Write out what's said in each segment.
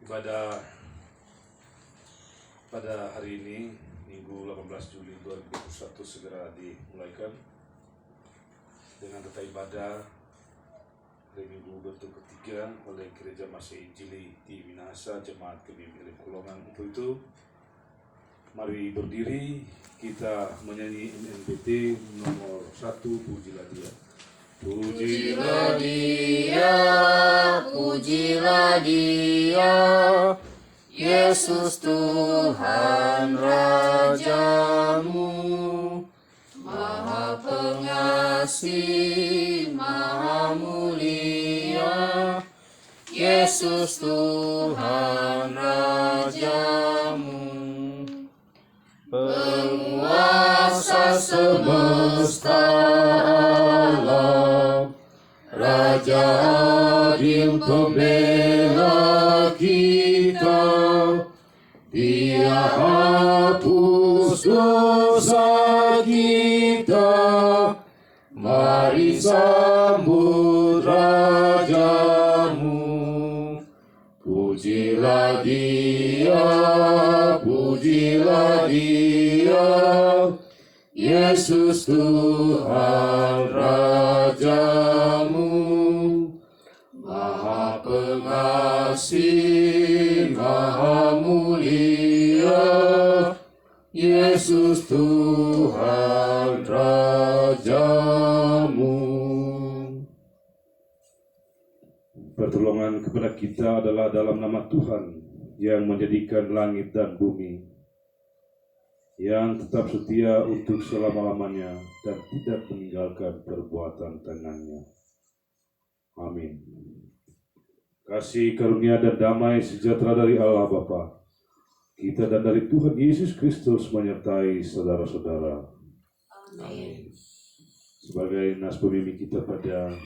Ibadah pada hari ini, Minggu 18 Juli 2021 segera dimulaikan dengan tata ibadah hari Minggu bentuk ketiga oleh Gereja Masehi Jili di Minahasa, Jemaat Kebimbingan Kulongan. Untuk itu, mari berdiri, kita menyanyi MNBT nomor 1, Pujilah Dia. Pujilah Dia, pujilah Dia, Yesus Tuhan Rajamu, Maha Pengasih, Maha Mulia, Yesus Tuhan Rajamu, Penguasa semesta alam, Raja adil pembela kita, Dia hapus dosa kita, mari sambut Rajamu. Pujilah Dia, pujilah Dia, Yesus Tuhan Rajamu, Maha Pengasih, Maha Mulia, Yesus Tuhan Rajamu. Pertolongan kepada kita adalah dalam nama Tuhan yang menjadikan langit dan bumi, yang tetap setia untuk selama-lamanya dan tidak meninggalkan perbuatan tangannya. Amin. Kasih karunia dan damai sejahtera dari Allah Bapa kita dan dari Tuhan Yesus Kristus menyertai saudara-saudara. Amin. Sebagai nas pemimpin kita pada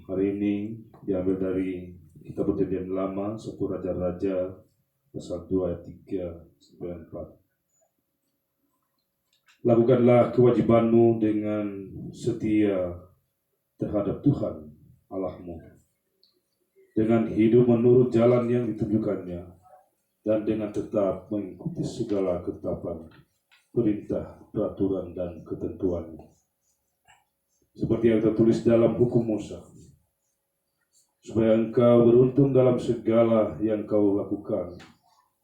hari ini diambil dari kitab Perjanjian Lama 1 Raja-Raja pasal 2 ayat 3-4. Lakukanlah kewajibanmu dengan setia terhadap Tuhan Allahmu, dengan hidup menurut jalan yang ditunjukkannya, dan dengan tetap mengikuti segala ketetapan, perintah, peraturan, dan ketentuannya, seperti yang tertulis dalam hukum Musa, supaya engkau beruntung dalam segala yang kau lakukan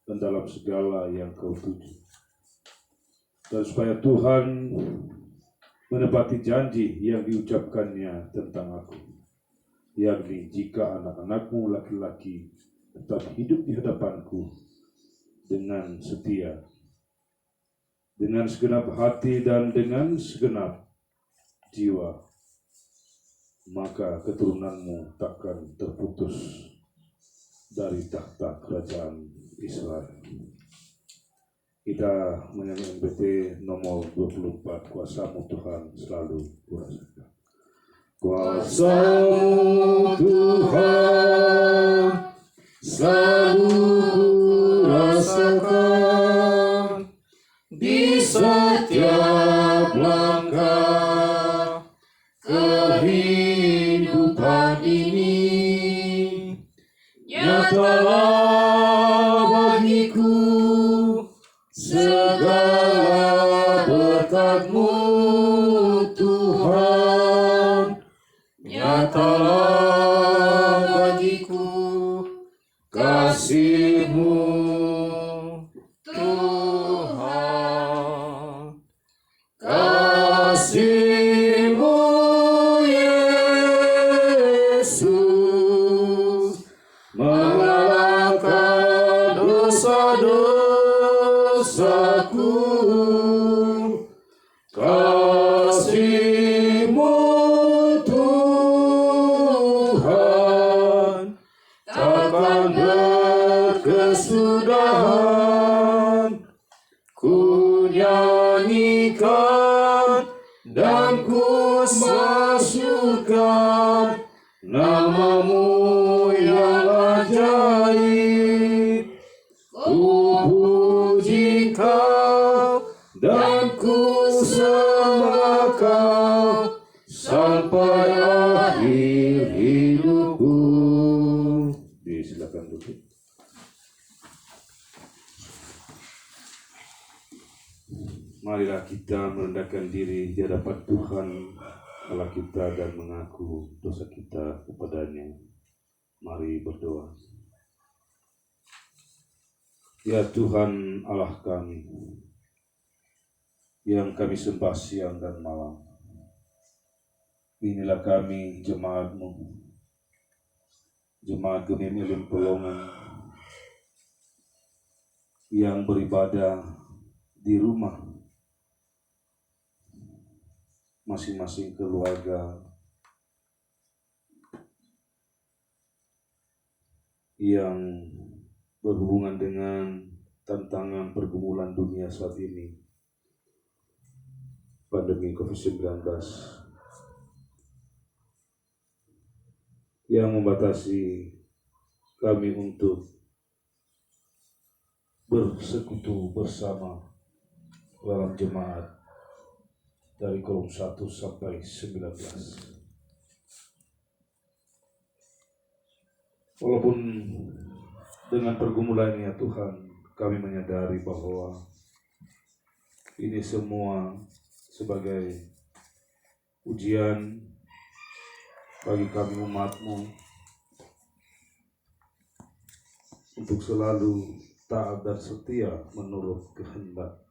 dan dalam segala yang kau tuju, dan supaya Tuhan menepati janji yang diucapkannya tentang aku, yakni jika anak-anakmu laki-laki tetap hidup di hadapanku dengan setia, dengan segenap hati dan dengan segenap jiwa, maka keturunanmu takkan terputus dari takhta kerajaan Israel. Kita menyanyi MBT nomor 24, Kuasamu Tuhan selalu kurasakan. Kuasamu Tuhan selalu kurasakan di setiap langkah kehidupan ini. Nyatalah bagiku segala berkat-Mu Tuhan, nyatalah bagiku kasih-Mu Tuhan, kasih-Mu Yesus mengalahkan dosa-dosaku. Kasih-Mu Tuhan takkan berkesudahan. Ku nyanyikan dan ku masyurkan nama-Mu yang ajaib. Ku puji Kau dan ku sembah Kau sampai akhir hidupku. Silakan. duduk. Marilah kita merendahkan diri di hadapan Tuhan Allah kita dan mengaku dosa kita kepadanya. Mari berdoa. Ya Tuhan Allah kami, yang kami sembah siang dan malam, inilah kami jemaat-Mu, jemaat Gemim Ilim Pelongan, yang beribadah di rumah masing-masing keluarga, yang berhubungan dengan tantangan pergumulan dunia saat ini, pandemi COVID-19 yang membatasi kami untuk bersekutu bersama dalam jemaat dari kolom 1 sampai 19. Walaupun dengan pergumulan ini ya Tuhan, kami menyadari bahwa ini semua sebagai ujian bagi kami umat-Mu untuk selalu taat dan setia menurut kehendak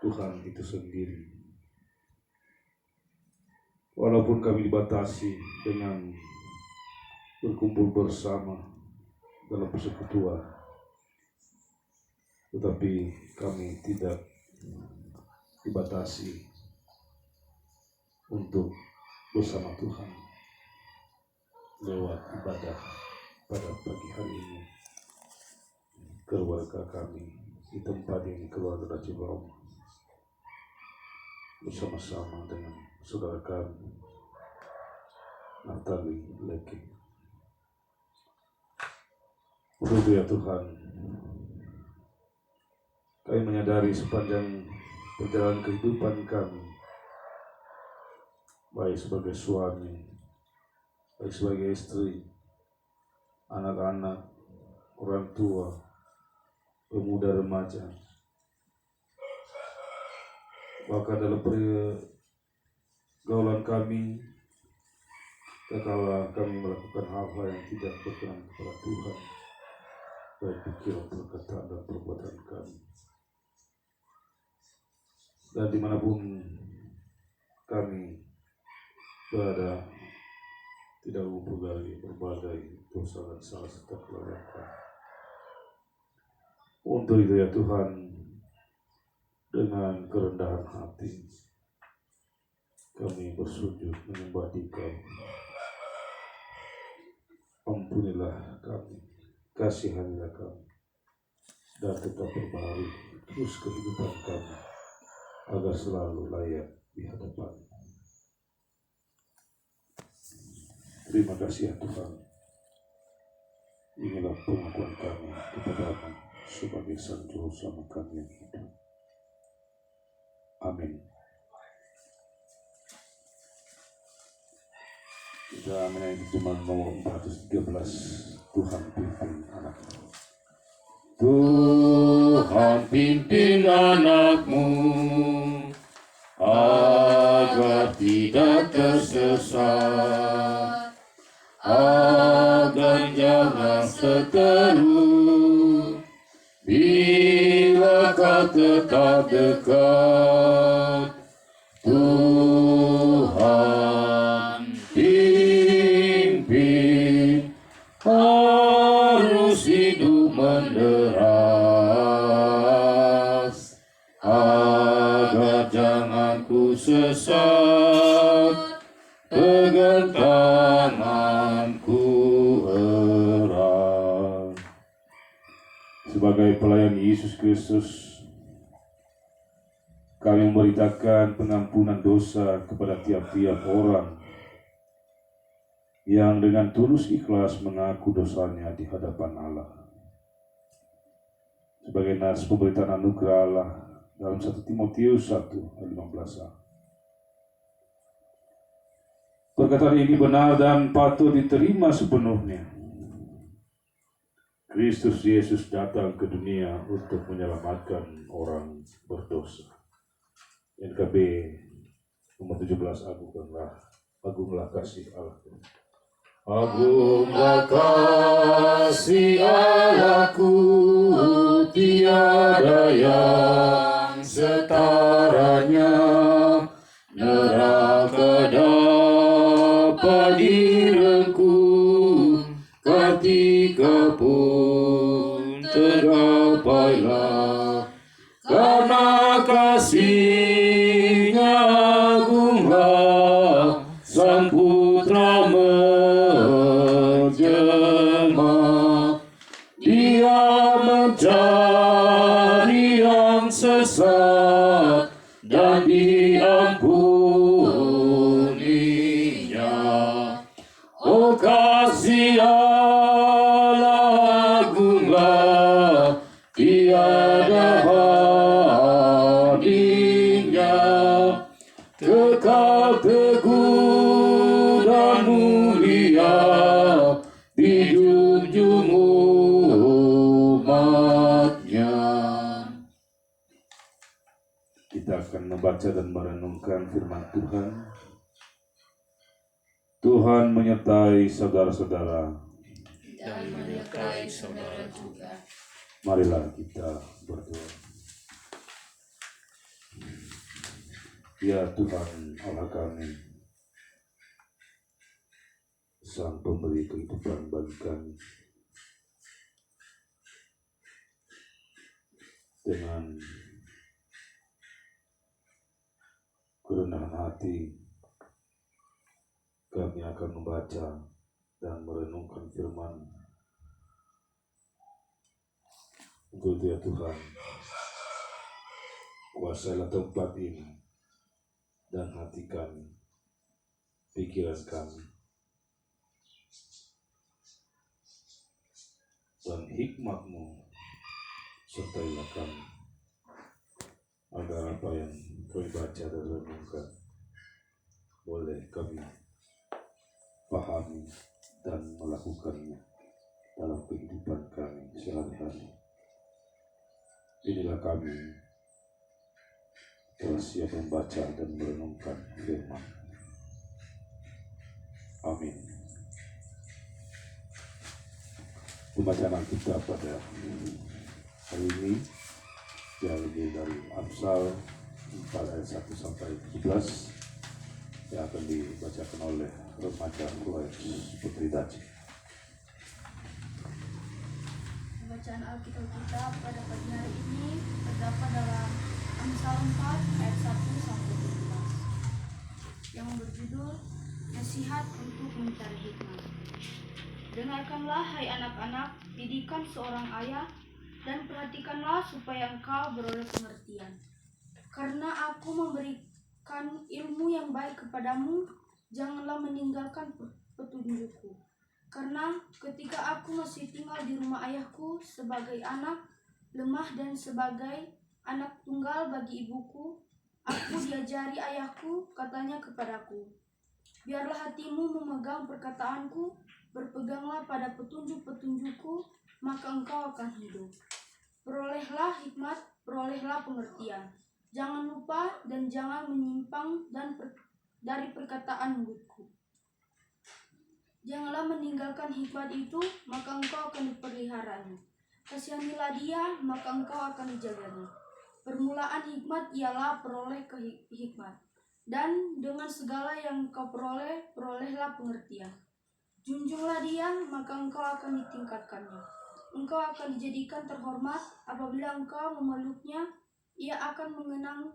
Tuhan itu sendiri. Walaupun kami dibatasi dengan berkumpul bersama dalam persekutuan, tetapi kami tidak dibatasi untuk bersama Tuhan lewat ibadah pada pagi hari ini. Keluarga kami di tempat ini, keluarga Cibaum, bersama-sama dengan saudara kami Naftali Leki. Untuk ya Tuhan, kami menyadari sepanjang perjalanan kehidupan kami, baik sebagai suami, baik sebagai istri, anak-anak, orang tua, pemuda remaja, bahkan dalam pergaulan kami, tatkala kami melakukan hal-hal yang tidak berkenan kepada Tuhan, baik pikiran, perkataan, dan perbuatan kami. Dan dimanapun kami berada, tidak luput dari berbagai dosa dan salah serta kelalaian. Untuk itu ya Tuhan, dengan kerendahan hati kami bersujud menyembah Dikau. Ampunilah kami, kasihanilah kami, dan tetap perbaharui terus kehidupan kami agar selalu layak di hadapan. Terima kasih ya Tuhan. Inilah pengakuan kami kepada-Mu sebagai Sang Juru Selamat kami yang hidup. Amin. Kita menyanyi jemaat nomor 413. Tuhan pimpin anak-Mu. Tuhan pimpin anak-Mu agar tidak tersesat, agar jangan seteru bila Kau tetap dekat. Tuhan pimpin, harus hidup menderas, agar jangan ku sesat, pegang tanganku erat. Sebagai pelayan Yesus Kristus, kami memberitakan pengampunan dosa kepada tiap-tiap orang yang dengan tulus ikhlas mengaku dosanya di hadapan Allah. Sebagai nas pemberitaan anugerah Allah dalam 1 Timotius 1 ayat 15a. Perkataan ini benar dan patut diterima sepenuhnya. Kristus Yesus datang ke dunia untuk menyelamatkan orang berdosa. NKB nomor 17, agunglah kasih Allah. Agunglah kasih Allahku, tiada yang setaranya. Neraka dapat direngkuh, ketika pun tergapailah. Karena kasih-Nya agunglah, Sang Putra menjelma. Dia mencari yang sesat dan diampuninya. Oh kasih Allah agunglah, tiada bandingnya. Kekal teguh dan mulia dijunjung umatnya. Kita akan membaca dan merenungkan firman Tuhan. Tuhan menyertai saudara-saudara. Dan menyertai saudara juga. Marilah kita berdoa. Ya Tuhan Allah kami, Sang pemberi kehidupan bagi kami, dengan kerendahan hati kami akan membaca dan merenungkan firman. Untuk itu ya Tuhan, kuasailah tempat ini dan hati kami, pikiran kami, dan hikmat-Mu sertailah kami, agar apa yang kami baca dan renungkan boleh kami pahami dan melakukannya dalam kehidupan kami sehari-hari. Inilah kami telah siap membaca dan merenungkan firman. Amin. Pembacaan kita pada hari ini diambil dari Amsal 4 ayat 1 sampai 17 yang akan dibacakan oleh remaja Putri Daci. Bacaan Alkitab kita pada pagi hari ini terdapat dalam Amsal 4 ayat 1 sampai 17 yang berjudul Nasihat untuk Mencari Hikmat. Dengarkanlah hai anak-anak didikan seorang ayah, dan perhatikanlah supaya engkau beroleh pengertian. Karena aku memberikan ilmu yang baik kepadamu, janganlah meninggalkan petunjukku. Karena ketika aku masih tinggal di rumah ayahku sebagai anak lemah dan sebagai anak tunggal bagi ibuku, aku diajari ayahku, katanya kepadaku, biarlah hatimu memegang perkataanku, berpeganglah pada petunjuk-petunjukku, maka engkau akan hidup. Perolehlah hikmat, perolehlah pengertian. Jangan lupa dan jangan menyimpang dari perkataan mulutku. Janganlah meninggalkan hikmat itu, maka engkau akan dipeliharanya. Kasihanilah dia, maka engkau akan dijaganya. Permulaan hikmat ialah peroleh hikmat, dan dengan segala yang engkau peroleh, perolehlah pengertian. Junjunglah dia, maka engkau akan ditingkatkannya. Engkau akan dijadikan terhormat apabila engkau memeluknya. Ia akan mengenang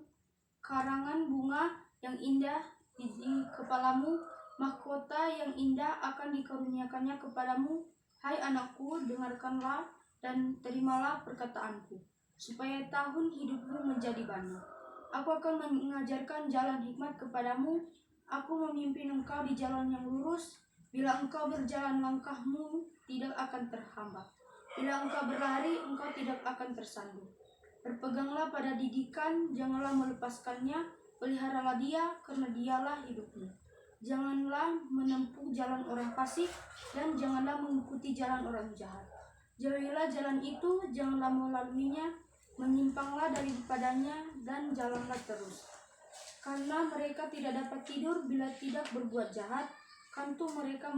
karangan bunga yang indah di kepalamu. Mahkota yang indah akan dikaruniakannya kepadamu. Hai anakku, dengarkanlah dan terimalah perkataanku, supaya tahun hidupmu menjadi banyak. Aku akan mengajarkan jalan hikmat kepadamu. Aku memimpin engkau di jalan yang lurus. Bila engkau berjalan, langkahmu tidak akan terhambat. Bila engkau berlari, engkau tidak akan tersandung. Berpeganglah pada didikan, janganlah melepaskannya. Peliharalah dia, karena dialah hidupmu. Janganlah menempuh jalan orang fasik, dan janganlah mengikuti jalan orang jahat. Jauhilah jalan itu, janganlah melaluinya, menyimpanglah daripadanya, dan jalanlah terus. Karena mereka tidak dapat tidur bila tidak berbuat jahat, kantuk mereka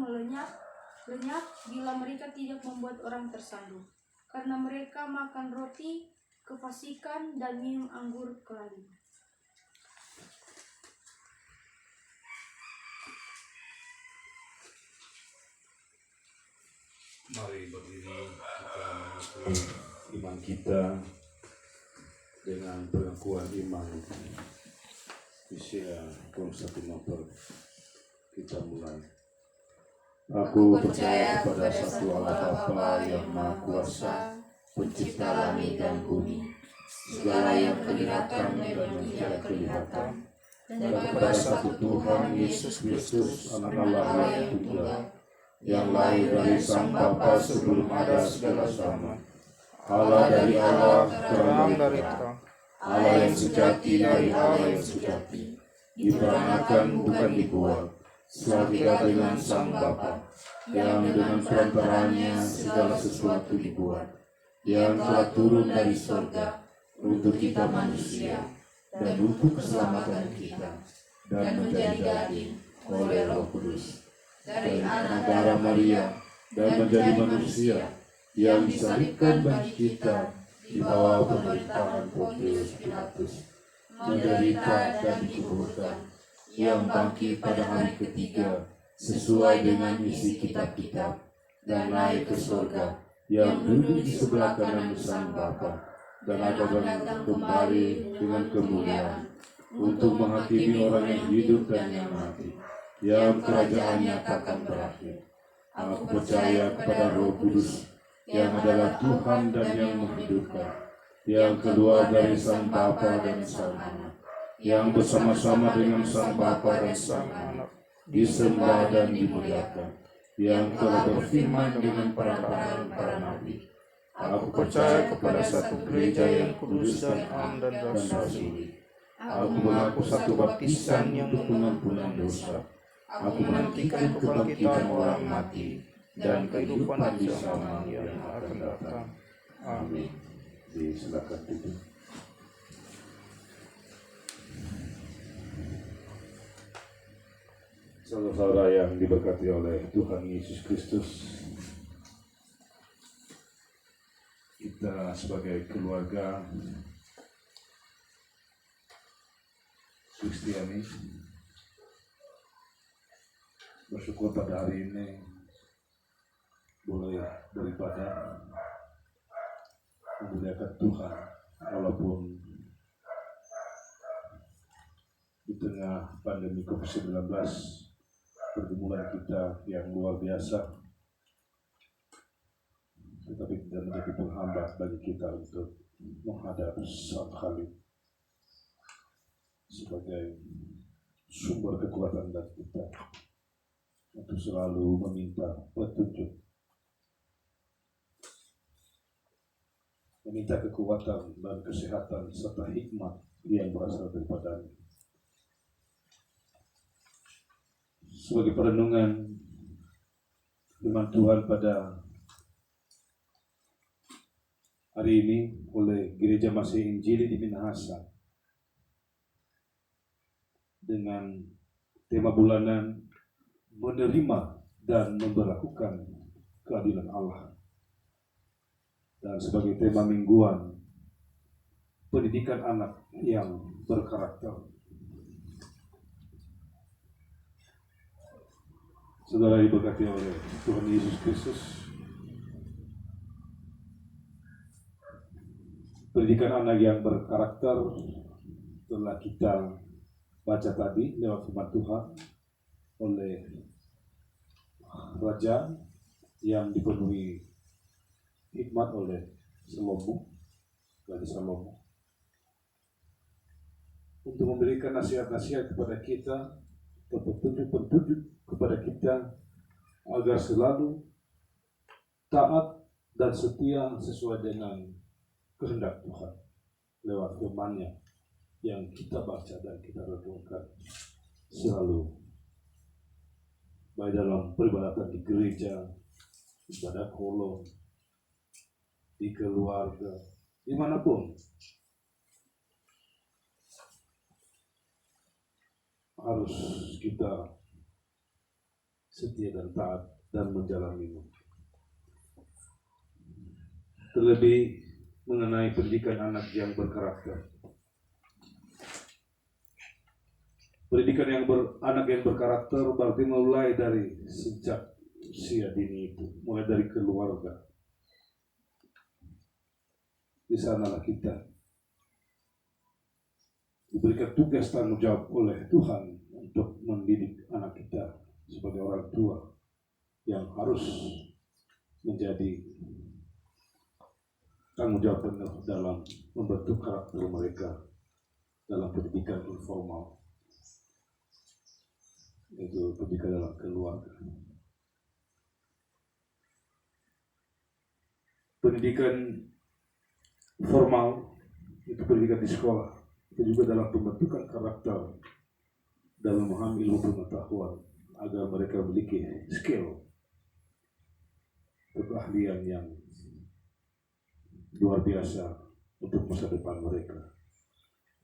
lenyap bila mereka tidak membuat orang tersandung. Karena mereka makan roti kefasikan dan minum anggur kelaliman. Mari berdiri kita mengaku iman kita dengan pengakuan iman. Misia Konstantinopel. Kita mulai. Aku percaya kepada satu Allah Bapa yang Maha Kuasa, Pencipta langit dan bumi, segala yang kelihatan dan yang tidak kelihatan, dan kepada satu Tuhan Yesus Kristus, Anak Allah yang tunggal, yang lahir dari Sang Bapa sebelum ada segala zaman. Allah dari Allah, terang dari terang, Allah yang sejati dari Allah yang sejati, diperanakan bukan dibuat, sejaga dengan Sang Bapa, yang dengan perantaranya segala sesuatu dibuat, yang telah turun dari surga untuk kita manusia dan untuk keselamatan kita, dan menjadi daging oleh Roh Kudus dari anak darah Maria dan menjadi manusia, yang disalibkan bagi kita di bawah pemerintahan Pontius Pilatus, menderita dan dikuburkan, yang bangkit pada hari ketiga sesuai dengan isi kitab-kitab, dan naik ke surga, yang duduk di sebelah kanan Sang Bapa, dan akan datang kembali dengan kemuliaan untuk menghakimi orang yang hidup dan yang mati, yang kerajaannya takkan berakhir. Aku percaya kepada Roh Kudus, yang adalah Tuhan dan yang menghidupkan, yang keluar dari Sang Bapa dan Sang Anak, yang bersama-sama dengan Sang Bapa dan Sang Anak, disembah dan dimuliakan, yang telah berfirman dengan perantaraan para nabi. Aku percaya kepada satu gereja yang kudus dan am dan rasuli. Aku mengaku satu baptisan yang untuk pengampunan dosa. Aku menantikan kebangkitan orang mati dan kehidupan di zaman yang akan datang. Amin. Silakan duduk. Saudara yang diberkati oleh Tuhan Yesus Kristus, kita sebagai keluarga Kristiani bersyukur pada hari ini boleh beribadah memuliakan Tuhan, walaupun di tengah pandemi COVID-19 pergumulan kita yang luar biasa, tetapi tidak menjadi penghambat bagi kita untuk menghadap Sang Khalik sebagai sumber kekuatan bagi kita untuk selalu meminta petunjuk, meminta kekuatan dan kesehatan serta hikmat yang berasal daripada-Nya. Sebagai perenungan firman Tuhan pada hari ini oleh Gereja Masih Injili di Minahasa dengan tema bulanan menerima dan memberlakukan keadilan Allah, dan sebagai tema mingguan pendidikan anak yang berkarakter. Saudara diberkati oleh Tuhan Yesus Kristus, pendidikan anak yang berkarakter telah kita baca tadi lewat firman Tuhan oleh Raja yang dipenuhi hikmat oleh Salomo, Raja Salomo, untuk memberikan nasihat-nasihat kepada kita, petunjuk-petunjuk kepada kita agar selalu taat dan setia sesuai dengan kehendak Tuhan lewat firman-Nya yang kita baca dan kita renungkan selalu, baik dalam peribadatan di gereja, ibadah kolom, di keluarga, dimanapun harus kita setia dan taat dan menjalaninya. Terlebih mengenai pendidikan anak yang berkarakter. Pendidikan anak yang berkarakter berarti mulai dari sejak usia dini itu, mulai dari keluarga. Di sanalah kita diberikan tugas tanggung jawab oleh Tuhan untuk mendidik anak kita sebagai orang tua yang harus menjadi tanggung jawab penuh dalam membentuk karakter mereka dalam pendidikan informal, yaitu pendidikan dalam keluarga. Pendidikan formal itu pendidikan di sekolah, itu juga dalam pembentukan karakter dalam memahami ilmu pengetahuan agar mereka memiliki skill atau keahlian yang luar biasa untuk masa depan mereka.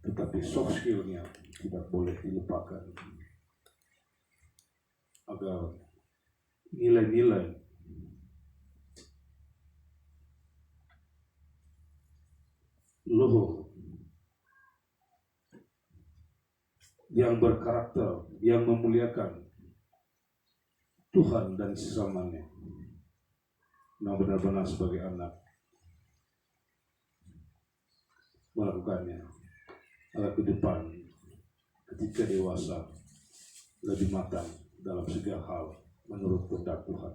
Tetapi soft skill-nya tidak boleh dilupakan agar nilai-nilai luhur yang berkarakter, yang memuliakan Tuhan dan sesamanya, yang benar-benar sebagai anak melakukannya agar ke depan ketika dewasa lebih matang dalam segala hal menurut kehendak Tuhan.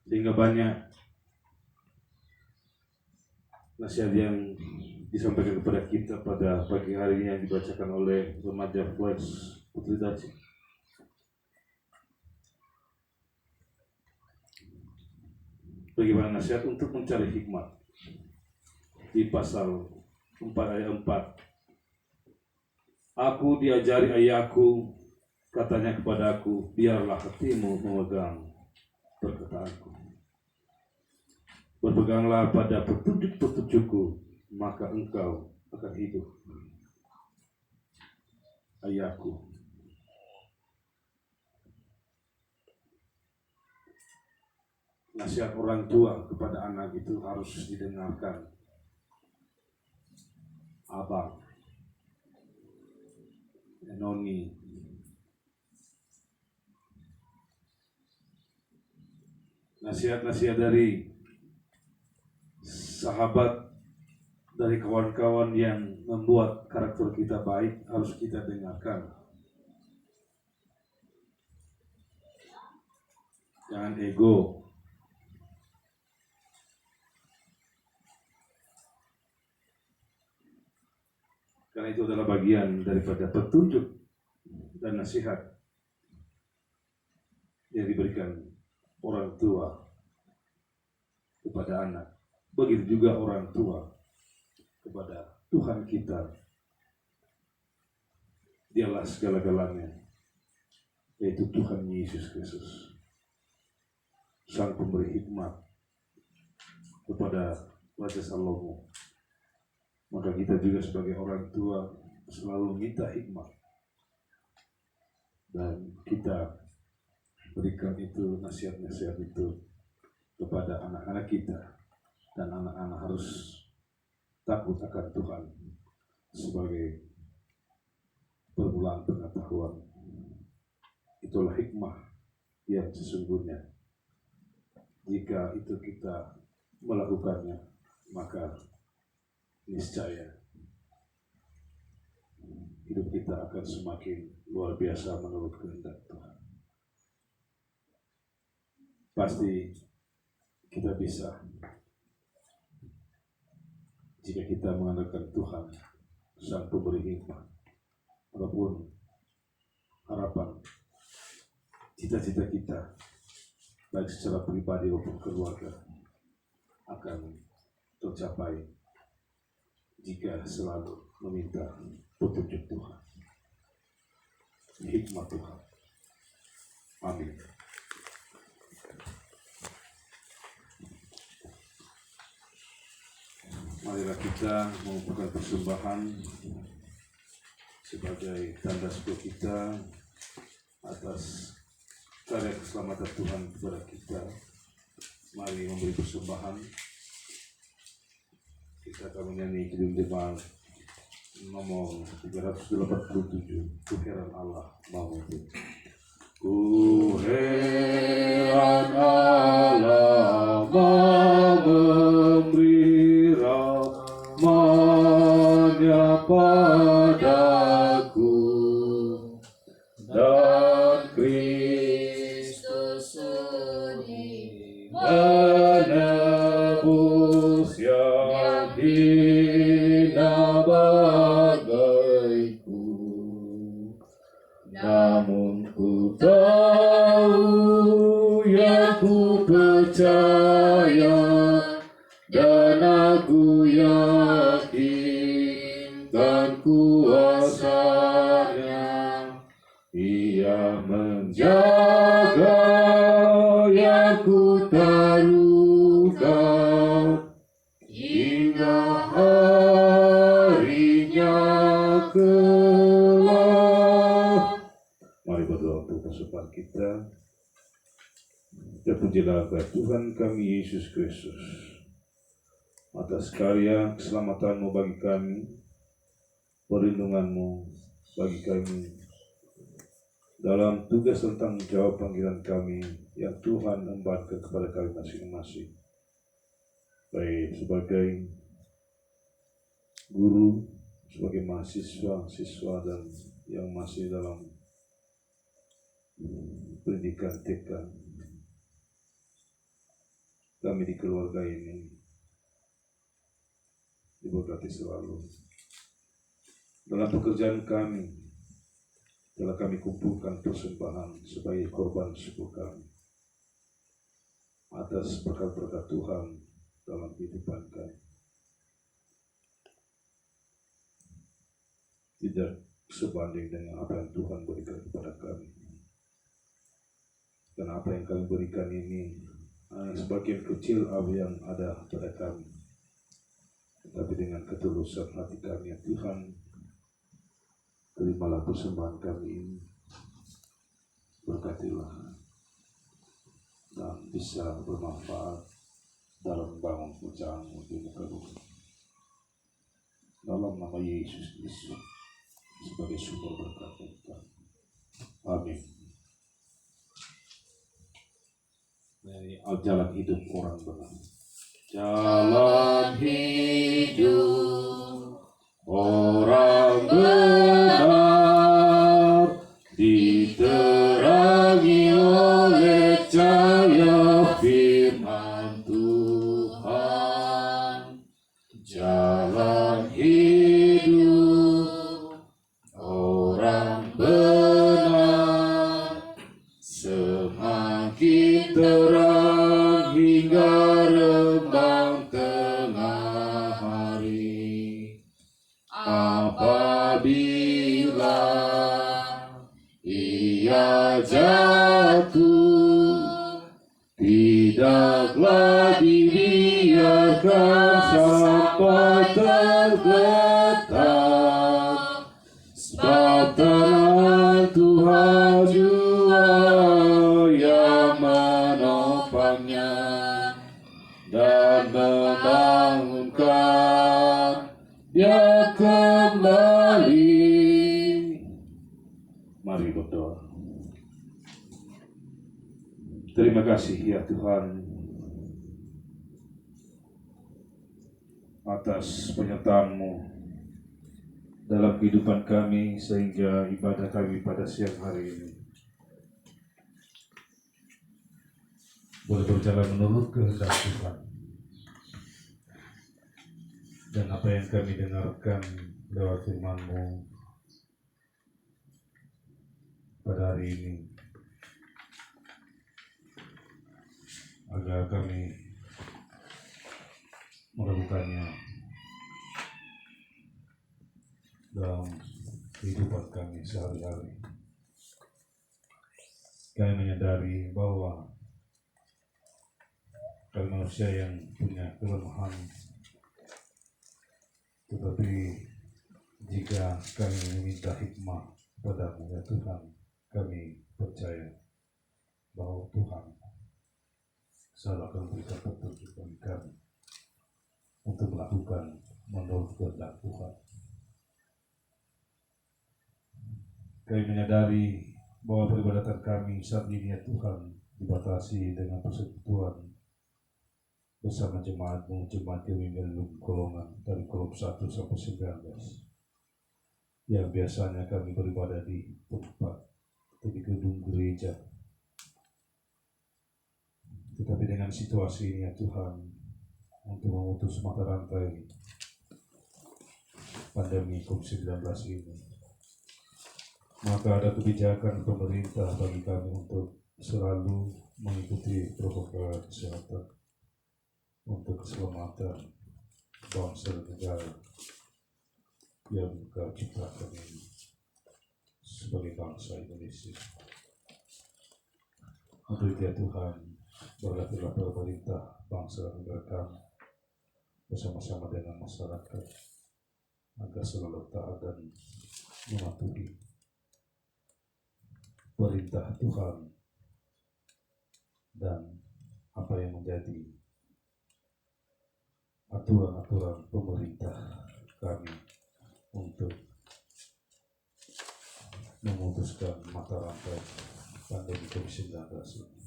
Sehingga banyak nasihat yang disampaikan kepada kita pada pagi hari ini yang dibacakan oleh remaja Flex Putri Daci. Bagaimana nasihat untuk mencari hikmat di pasal 4 ayat 4. Aku diajari ayahku, katanya kepadaku, biarlah hatimu memegang perkataanku. Berpeganglah pada petunjuk-petunjukku, maka engkau akan hidup. Ayahku. Nasihat orang tua kepada anak itu harus didengarkan. Abang, noni, nasihat-nasihat dari sahabat, dari kawan-kawan yang membuat karakter kita baik harus kita dengarkan. Jangan ego. Karena itu adalah bagian daripada petunjuk dan nasihat yang diberikan orang tua kepada anak. Begitu juga orang tua kepada Tuhan kita. Dialah segala-galanya, yaitu Tuhan Yesus Kristus, Sang Pemberi hikmat kepada Raja Salomo. Maka kita juga sebagai orang tua selalu minta hikmat, dan kita berikan itu nasihat-nasihat itu kepada anak-anak kita, dan anak-anak harus takut akan Tuhan sebagai permulaan pengetahuan. Itulah hikmah yang sesungguhnya. Jika itu kita melakukannya, maka niscaya hidup kita akan semakin luar biasa menurut kehendak Tuhan. Pasti kita bisa jika kita mengandalkan Tuhan, Sang Pemberi hikmat. Walaupun harapan, cita-cita kita, baik secara pribadi maupun keluarga, akan tercapai jika selalu meminta petunjuk Tuhan, hikmat Tuhan. Amin. marilah kita mengumpulkan persembahan sebagai tanda syukur kita atas karya keselamatan Tuhan kepada kita. Mari memberi persembahan. Kita akan menyanyi Kidung Jemaat nomor 387, Ku heran Allah mau itu. Ku heran Allah mau memberi rahmat-Nya padaku, dan Kristus sudi menebus yang hina bagaiku. Namun ku tahu, ya ku percaya, dan aku yakin kan kuasa-Nya. Ia menjaga yang ku taruhkan hingga harinya kelak. Mari berdoa untuk kesukaan kita. Terpujilah Tuhan kami Yesus Kristus atas karya keselamatan-Mu bagi kami, perlindungan-Mu bagi kami dalam tugas dan tanggung jawab panggilan kami yang Tuhan embankan kepada kami masing-masing, baik sebagai guru, sebagai mahasiswa, siswa, dan yang masih dalam pendidikan TK. Kami di keluarga ini diberkati selalu. Dalam pekerjaan kami telah kami kumpulkan persembahan sebagai korban syukur kami atas berkat-berkat Tuhan dalam kehidupan kami. Tidak sebanding dengan apa yang Tuhan berikan kepada kami. Dan apa yang kami berikan ini hanya sebagian kecil apa yang ada pada kami. Tetapi dengan ketulusan hati kami, ya Tuhan, terimalah persembahan kami ini, berkatilah, dan bisa bermanfaat dalam bangun pujaanmu di muka bumi. Dalam nama Yesus Kristus sebagai sumber berkat kita. Amin. Dari jalan hidup orang benar. Jalan hidup orang benar diterangi oleh cahaya firman Tuhan. Jalan hidup orang benar semakin terang hingga rembang tengah hari. Apabila ia jatuh, tidaklah dibiarkan sampai tergeletak, sebab tangan Tuhan jua yang menopangnya dan membangunkan dia kembali. Mari berdoa. Terima kasih ya Tuhan atas penyertaan-Mu dalam kehidupan kami sehingga ibadah kami pada siang hari ini boleh berjalan menurut kehendak Tuhan. Dan apa yang kami dengarkan lewat firman-Mu pada hari ini, agar kami melakukannya dalam kehidupan kami sehari-hari. Kami menyadari bahwa kami manusia yang punya kelemahan, Tetapi jika kami meminta hikmah kepada-Mu ya Tuhan, kami percaya bahwa Tuhan selalu akan memberikan petunjuk bagi kami untuk melakukan menurut kehendak Tuhan. Kami menyadari bahwa peribadatan kami saat ini ya Tuhan dibatasi dengan persekutuan bersama jemaat-Mu, jemaat Kewingelum golongan dari kolom 1 sampai 19 yang biasanya kami beribadah di tempat atau di gedung gereja. Tetapi dengan situasi ini ya Tuhan, untuk memutus mata rantai pandemi COVID-19 ini, maka ada kebijakan pemerintah bagi kami untuk selalu mengikuti protokol kesehatan untuk keselamatan bangsa dan negara yang Kau ciptakan ini sebagai bangsa Indonesia. Untuk itu ya Tuhan, berkatilah pemerintah bangsa dan negara kami bersama-sama dengan masyarakat agar selalu taat dan mematuhi perintah Tuhan dan apa yang menjadi aturan-aturan pemerintah kami untuk memutuskan mata rantai pandemi COVID-19 ini.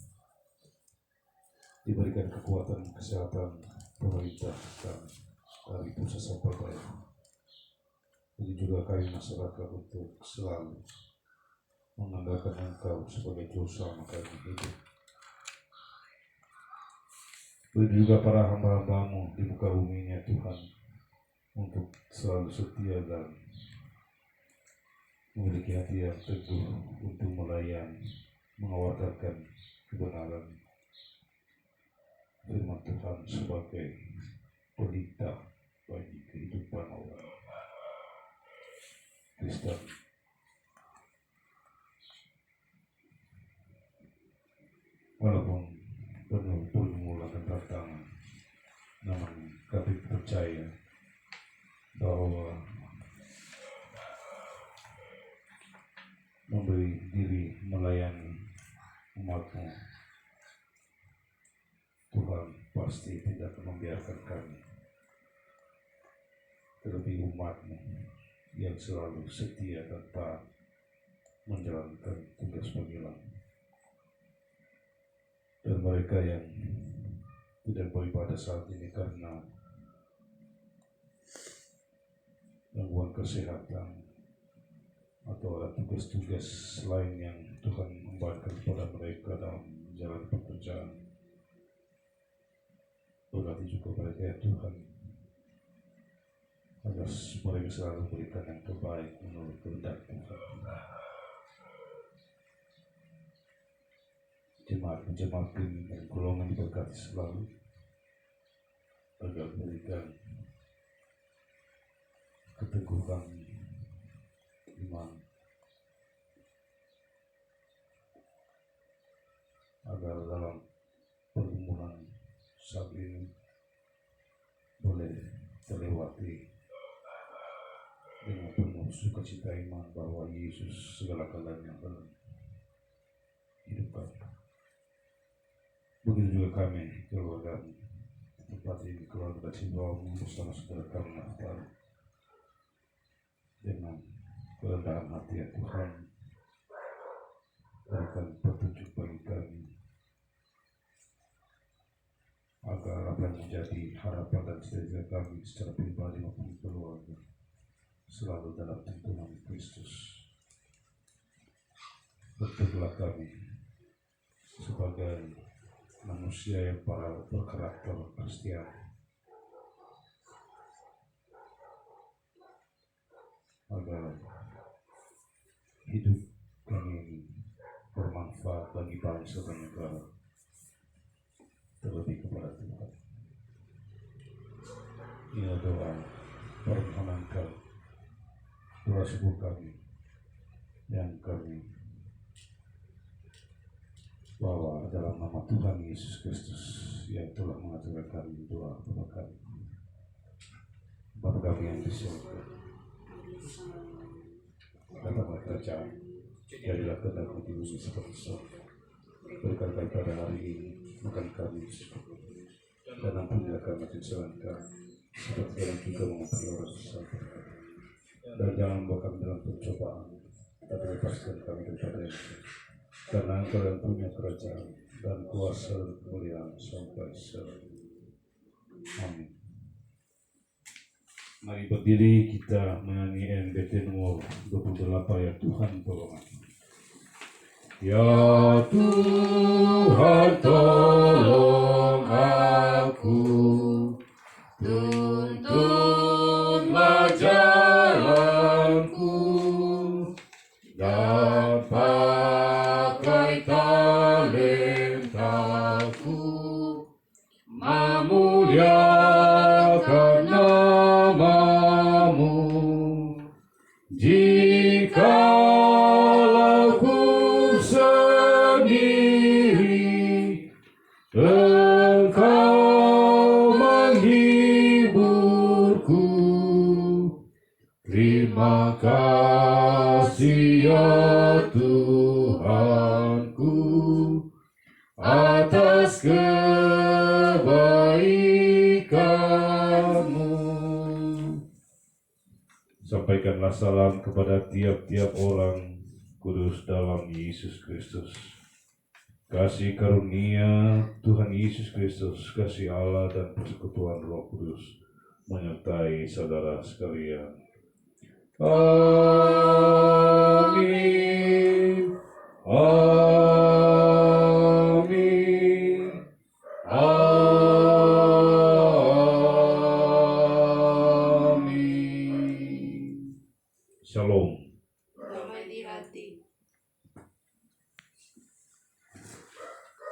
Diberikan kekuatan kesehatan pemerintah kami dari pusat sampai daerah. Begitu juga kami masyarakat untuk selalu mengandalkan Engkau sebagai juru selamat kami hidup. Begitu juga para hamba-hamba-Mu di muka bumi ini ya Tuhan, untuk selalu setia dan memiliki hati yang teguh untuk melayani, mengawarkan kebenaran firman Tuhan sebagai pelita bagi kehidupan orang Kristen. Walaupun penuh pergumulan dan tantangan, namun kami percaya bahwa memberi diri melayani umat-Mu, Tuhan pasti tidak akan membiarkan kami. Terlebih umat-Mu yang selalu setia dan taat menjalankan tugas panggilan, dan mereka yang tidak beribadah saat ini karena gangguan kesehatan atau ada tugas-tugas lain yang Tuhan membebankan kepada mereka dalam jalan pekerjaan. Berarti juga mereka ya Tuhan, agar mereka selalu memberikan yang terbaik menurut kehendak Tuhan. Jemaat dan golongan diberkati selalu agar memberikan keteguhan iman, agar dalam pergumulan saat ini boleh terlewati dengan penuh sukacita iman bahwa Yesus segala-galanya dalam hidup kami. Begitu juga kami, keluarga tempat ini, keluarga Simbawamu bersama saudara kami Natal, dengan kerendahan hati ya Tuhan, berikan petunjuk bagi kami agar apa yang menjadi harapan dan cita-cita kami secara pribadi maupun keluarga selalu dalam tuntunan Kristus. Bentuklah kami sebagai manusia yang berkarakter Kristiani, agar hidup kami ini bermanfaat bagi bangsa dan negara, terlebih kepada Tuhan. Ini doa permohonan kami, doa syukur kami yang kami bawa dalam nama Tuhan Yesus Kristus yang telah mengajarkan kami doa kepada kami. Bapa kami yang di surga, datanglah kerajaan, jadilah kehendak-Mu di bumi seperti surga. Berikan kami pada hari ini makan kami secukupnya, dan ampunilah kami kesalahan kami, seperti kami juga mengampuni orang dosa kami. Dan jangan membawa kami dalam pencobaan, tapi lepaskan kami daripada yang jahat. Karena Engkau yang punya kerajaan dan kuasa dan kemuliaan sampai selamanya. Amin. Mari berdiri kita menyanyi MBT nomor 28 ya Tuhan tolong aku. Ya Tuhan tolong aku, tuntunlah jalanku, dan pakai talentaku, memuliakan nama-Mu. Jikalau ku sendiri, Engkau menghiburku. Terima kasih ya Tuhanku atas kebaikan-Mu. Sampaikanlah salam kepada tiap-tiap orang kudus dalam Yesus Kristus. Kasih karunia Tuhan Yesus Kristus, kasih Allah dan persekutuan Roh Kudus menyertai saudara sekalian. Amin. Amin. Amin. Shalom. Damai di hati.